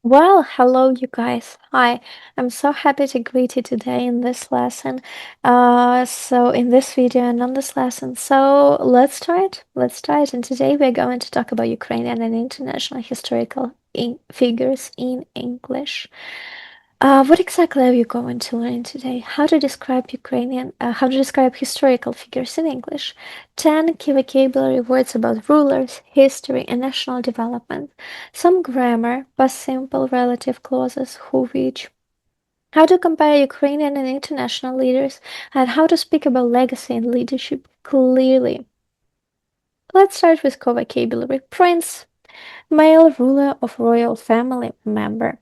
Well, hello, you guys. Hi, I'm so happy to greet you today in this lesson. In this video and on this lesson. So, let's start. Let's start. And today we're going to talk about Ukrainian and international historical figures in English. What exactly are you going to learn today? How to describe how to describe historical figures in English. 10 key vocabulary words about rulers, history, and national development. Some grammar, past simple, relative clauses, who, which. How to compare Ukrainian and international leaders, and how to speak about legacy and leadership clearly. Let's start with core vocabulary. Prince, male ruler of royal family member.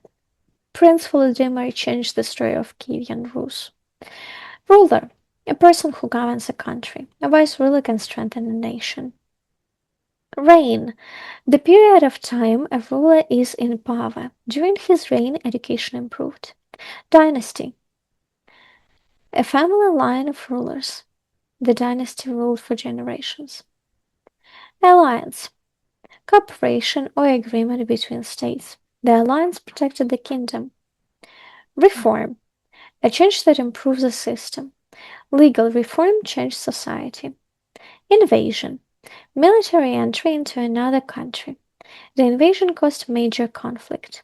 Prince Volodymyr changed the story of Kievan Rus. Ruler, a person who governs a country. A wise ruler can strengthen a nation. Reign, the period of time a ruler is in power. During his reign, education improved. Dynasty, a family line of rulers. The dynasty ruled for generations. Alliance, cooperation or agreement between states. The alliance protected the kingdom. Reform, a change that improves the system. Legal reform changed society. Invasion, military entry into another country. The invasion caused major conflict.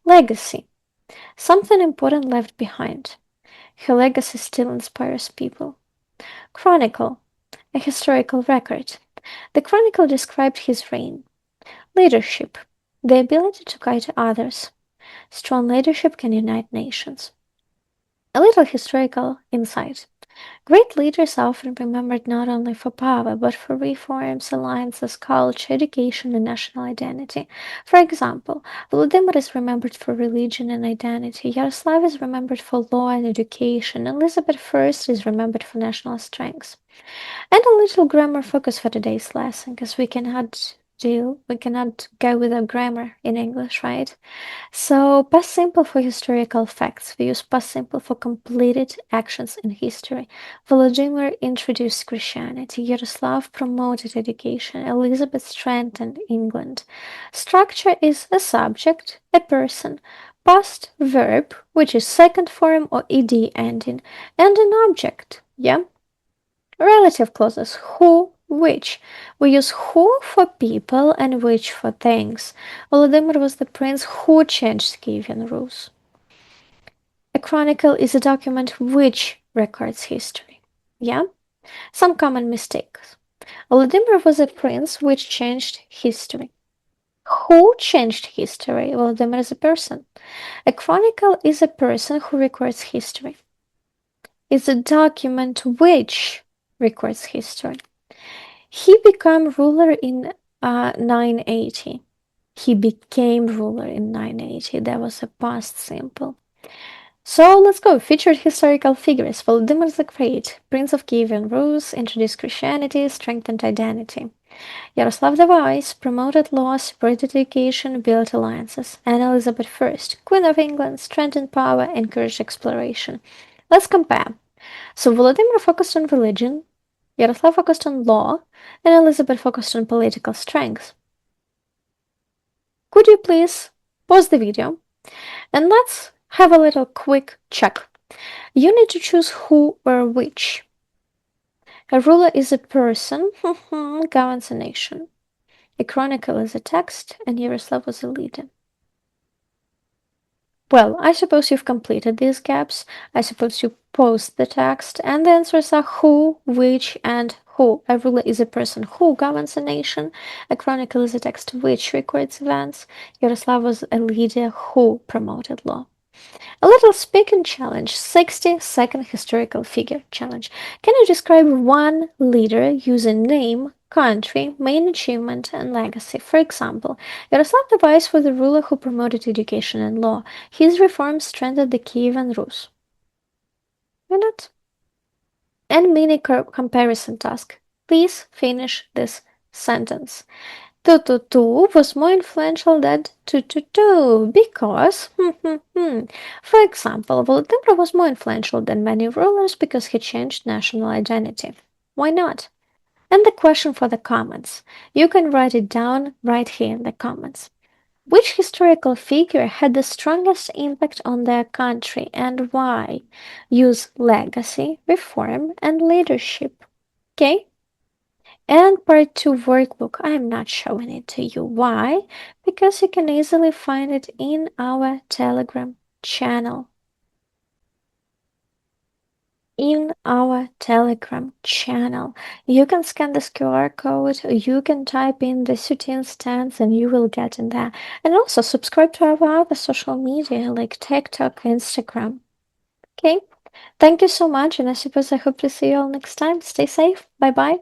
Legacy, something important left behind. Her legacy still inspires people. Chronicle, a historical record. The chronicle described his reign. Leadership, the ability to guide others. Strong leadership can unite nations. A little historical insight. Great leaders are often remembered not only for power, but for reforms, alliances, culture, education, and national identity. For example, Volodymyr is remembered for religion and identity, Yaroslav is remembered for law and education, Elizabeth I is remembered for national strengths. And a little grammar focus for today's lesson, because we cannot go without grammar in English, right? So, past simple for historical facts. We use past simple for completed actions in history. Volodymyr introduced Christianity. Yaroslav promoted education. Elizabeth strengthened England. Structure is a subject, a person, past verb, which is second form or ed ending, and an object. Yeah? Relative clauses. Who, which. We use who for people and which for things. Volodymyr was the prince who changed Kievan Rus. A chronicle is a document which records history. Yeah? Some common mistakes. Volodymyr was a prince which changed history. Who changed history? Volodymyr is a person. A chronicle is a person who records history. It's a document which records history. He became ruler in 980. He became ruler in 980. That was a past simple. So let's go. Featured historical figures. Volodymyr the Great, Prince of Kievan Rus, introduced Christianity, strengthened identity. Yaroslav the Wise, promoted law, spread education, built alliances. And Elizabeth I, Queen of England, strengthened power, encouraged exploration. Let's compare. So Volodymyr focused on religion, Yaroslav focused on law, and Elizabeth focused on political strength. Could you please pause the video and let's have a little quick check. You need to choose who or which. A ruler is a person, governs a nation. A chronicle is a text, and Yaroslav was a leader. Well, I suppose you've completed these gaps. I suppose you post the text, and the answers are who, which, and who. A ruler is a person who governs a nation. A chronicle is a text which records events. Yaroslav was a leader who promoted law. A little speaking challenge, 60-second historical figure challenge. Can you describe one leader using name, country, main achievement, and legacy? For example, Yaroslav the Wise was the ruler who promoted education and law. His reforms strengthened the Kievan Rus. Why not? And mini comparison task. Please finish this sentence. 222 was more influential than 222 because, for example, Volodymyr was more influential than many rulers because he changed national identity. Why not? And the question for the comments. You can write it down right here in the comments. Which historical figure had the strongest impact on their country and why? Use legacy, reform, and leadership. Okay? And part 2 workbook, I'm not showing it to you. Why? Because you can easily find it in our Telegram channel. In our Telegram channel. You can scan this QR code, you can type in the city instance and you will get in there. And also subscribe to our other social media like TikTok, Instagram. Okay? Thank you so much, and I suppose I hope to see you all next time. Stay safe. Bye-bye.